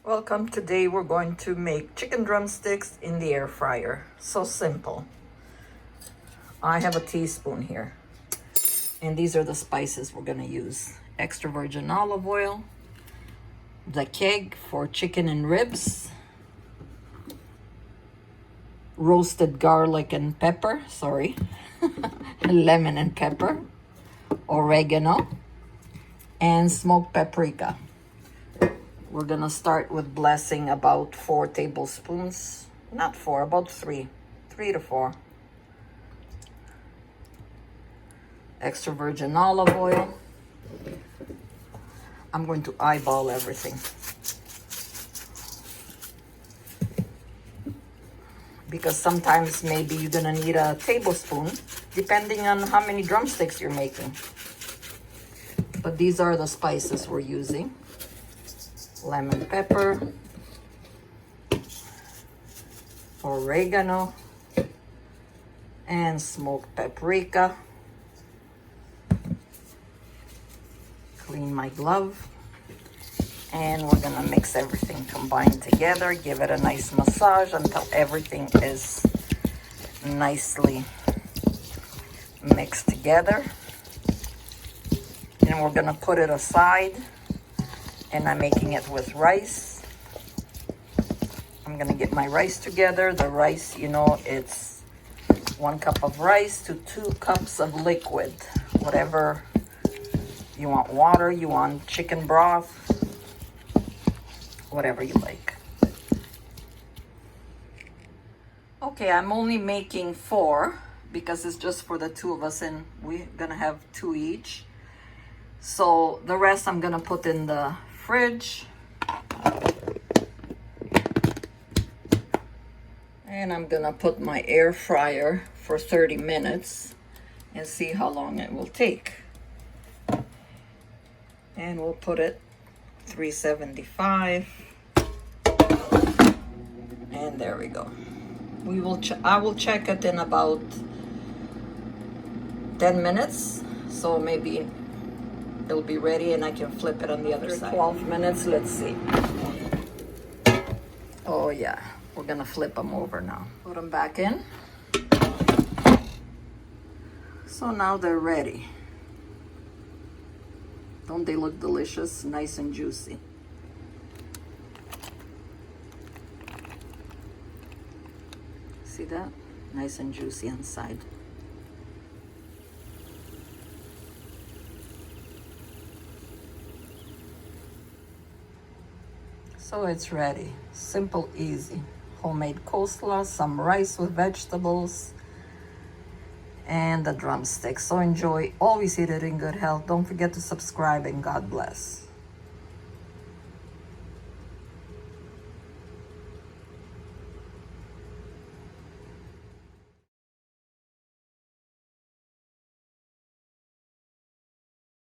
Welcome. Today we're going to make chicken drumsticks in the air fryer. So simple. I have a teaspoon here. And these are the spices we're going to use. Extra virgin olive oil, the keg for chicken and ribs, roasted garlic and pepper, lemon and pepper, oregano, and smoked paprika. We're gonna start with blessing about 4 tablespoons, not 4, about 3 to 4. Extra virgin olive oil. I'm going to eyeball everything. Because sometimes maybe you're gonna need a tablespoon, depending on how many drumsticks you're making. But these are the spices we're using. Lemon pepper, oregano, and smoked paprika. Clean my glove. And we're gonna mix everything combined together, give it a nice massage until everything is nicely mixed together. And we're gonna put it aside. And I'm making it with rice. I'm gonna get my rice together. The rice, it's 1 cup of rice to 2 cups of liquid. Whatever you want, water, you want chicken broth, whatever you like. Okay, I'm only making 4 because it's just for the 2 of us and we're gonna have 2 each. So the rest I'm gonna put in the fridge. And I'm gonna put my air fryer for 30 minutes and see how long it will take. And we'll put it 375. And there we go. I will check it in about 10 minutes. So maybe it'll be ready and I can flip it on the other side. 12 minutes, let's see. Oh yeah, we're gonna flip them over now. Put them back in. So now they're ready. Don't they look delicious? Nice and juicy. See that? Nice and juicy inside. So it's ready. Simple, easy. Homemade coleslaw, some rice with vegetables, and the drumstick. So enjoy. Always eat it in good health. Don't forget to subscribe and God bless.